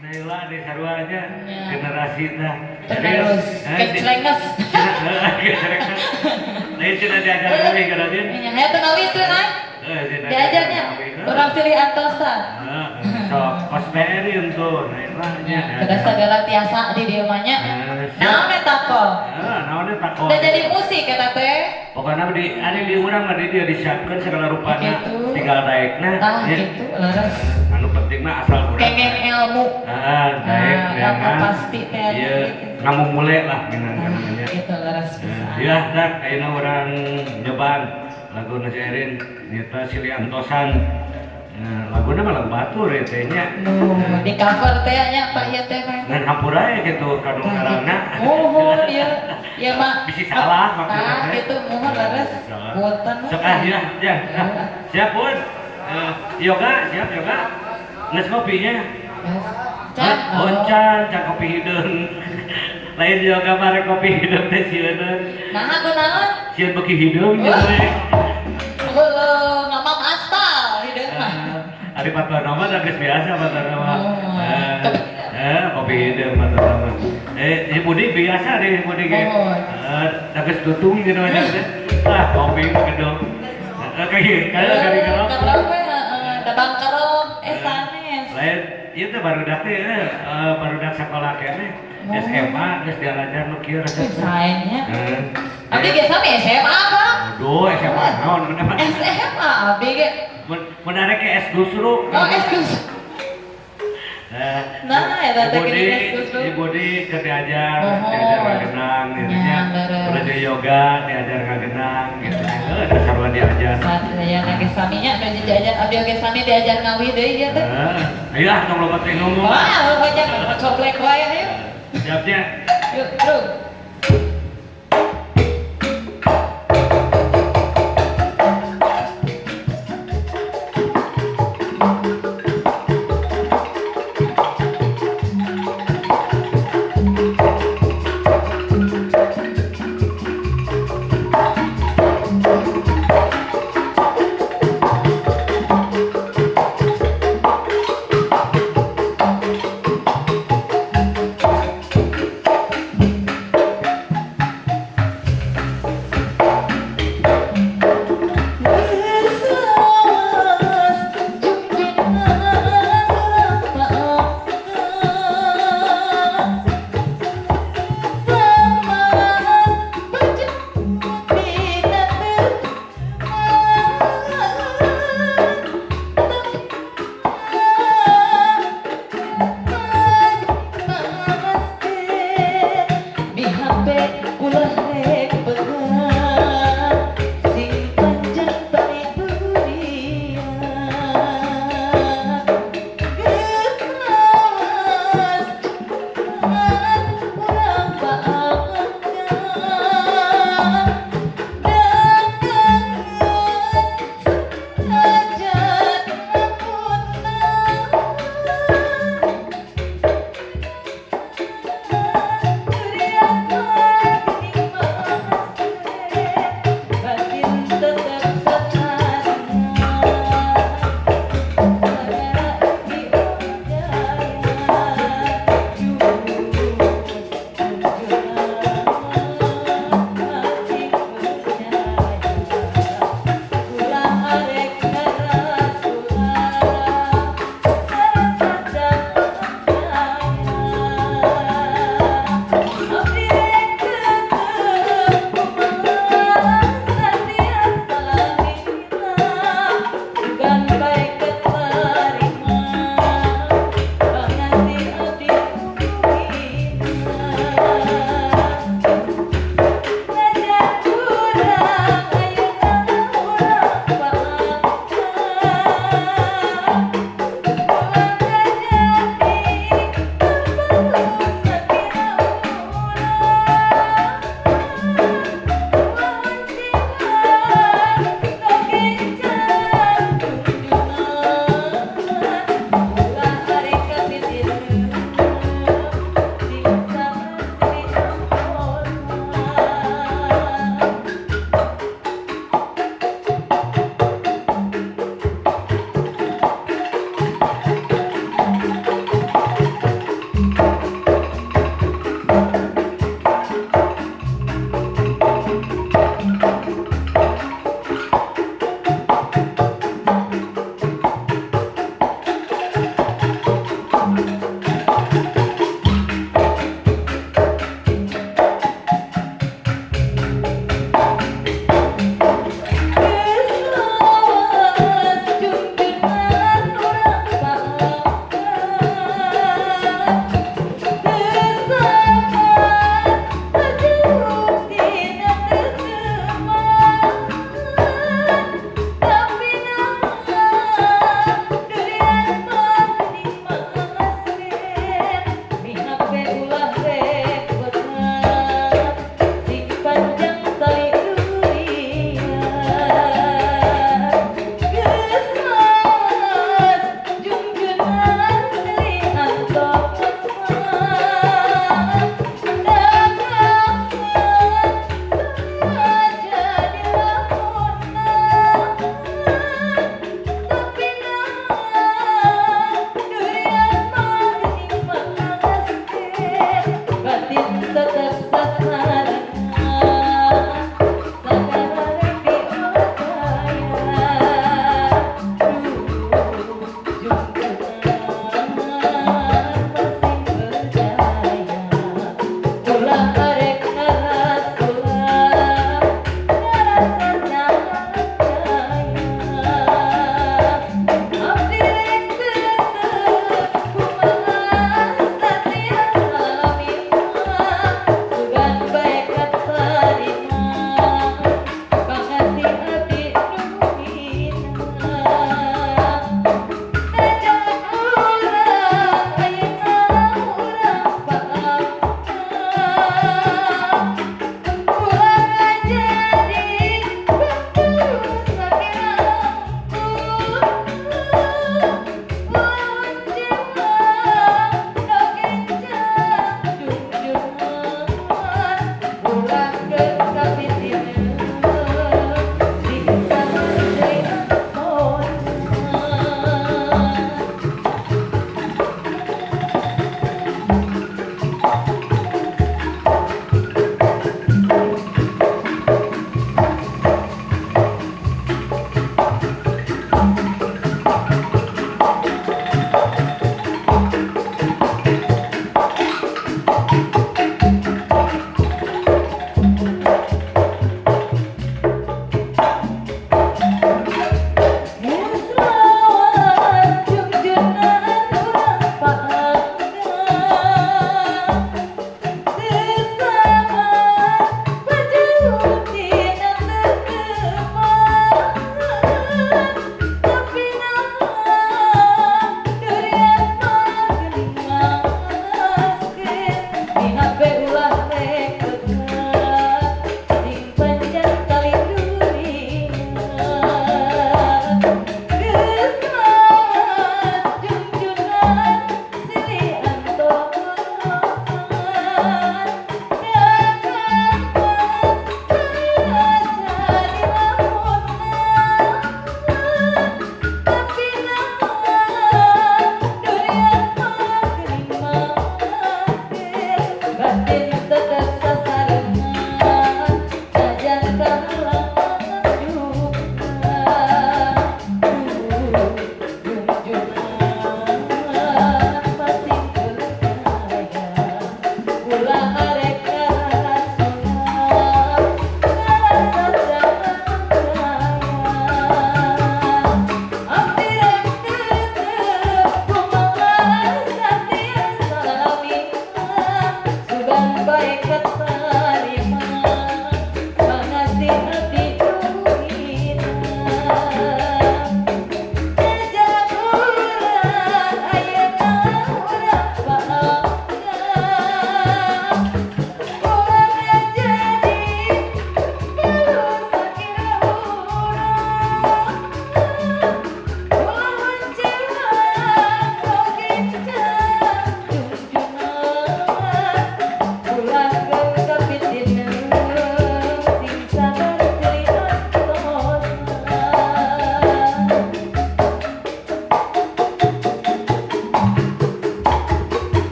Naila di sarwanya generasi dah. Terus kecelenges. Kecelenges. Lain sudah diajar kami kan Adin? Ya tenawi itu nah. Diajarnya. Orang silih antosa. So kosperi untuk Nailanya. Sudah segala tiasa di dia manya. Naon eta kok? Naon eta kok? Udah jadi musik eta teh. Pokoknya di urang mah dia disiapkan segala rupanya. Tinggal daekna. Tah gitu leres. Anu penting mah asal urang. Kengeng ilmu. Daek yang pasti teh. Iya, ngamu mulai lah namanya. Itu leres. Ya, dak ayeuna urang nyobaan lagu Nasairin nyata Silih Antosan. Laguna mah lagu batur ya tehnya. Di cover teh nya Pak ieu teh mah. Ngan hampura ya gitu kanu ngarangna. Mohon ya. Ya Mak. Bisi salah maksudnya. Gitu mohon leres. Punten. Sok ya. Siap pun. Yoga, siap yoga. Nges kopinya. Boncan, cak kopi hideung. Lain yoga mare kopi hideung teh sieun. Nah, kunaon? Sieun beuki hideung nya we. Heuh, ngamam aspal hideung mah. Ari pator nama dah geus biasa pator nama. Kopi hideung pator nama. Budi biasa deh budi ge. Da geus tutung gitu aja teh. Kopi gedong. Kayak kali kalau. Kalau we da bangkarong sanes. Lain ieu teh barudak teh barudak sakola keneh. SMA geus diajar nu kieu resep. Saenya. Abdi ge sami SMA apa? Aduh, SMA naon meneh. SMA abdi ge. Mun arek ke S Gusru. Oh, S Gusru. Nah, eta teh gini S Gusru. Ibu di keur diajar ngagenang gitu nya. Belajar yoga, diajar ngagenang gitu. Da sarua diajar. Saya lagi saminya nu diajar abdi oge sami diajar ngawi deui ieu teh. Ayolah tong loba teh ngomong. Wah, banyak coblek wae ayo. Siapnya. Yuk, terus.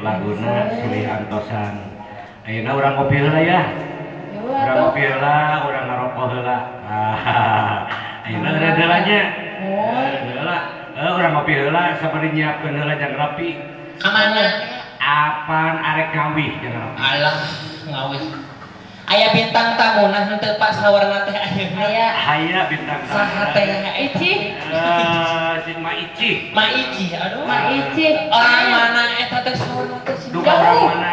laguna silih antosan. Ayeuna urang ngopi heula ya. Urang ngopi heula, urang ngarokok heula. Ayeuna eureudeulannya. Heula. Urang ngopi heula sabari nyiapkeun heula jang rapi. Kamana? Apaan arek ngawih jang rapi. Alah, ngawih. Aya bintang tamu nah henteu pas sawarna teh ayeuna. Aya bintang tamu. Saha teh? Ici. Si Ma Ici. Ma Ici, aduh. Ma Ici. Orang mana eta teh sawarna teh si Duka orang mana?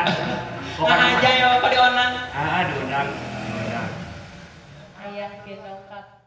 Nah aja ya Pak Dionang. Diundang. Ayah gendong kak.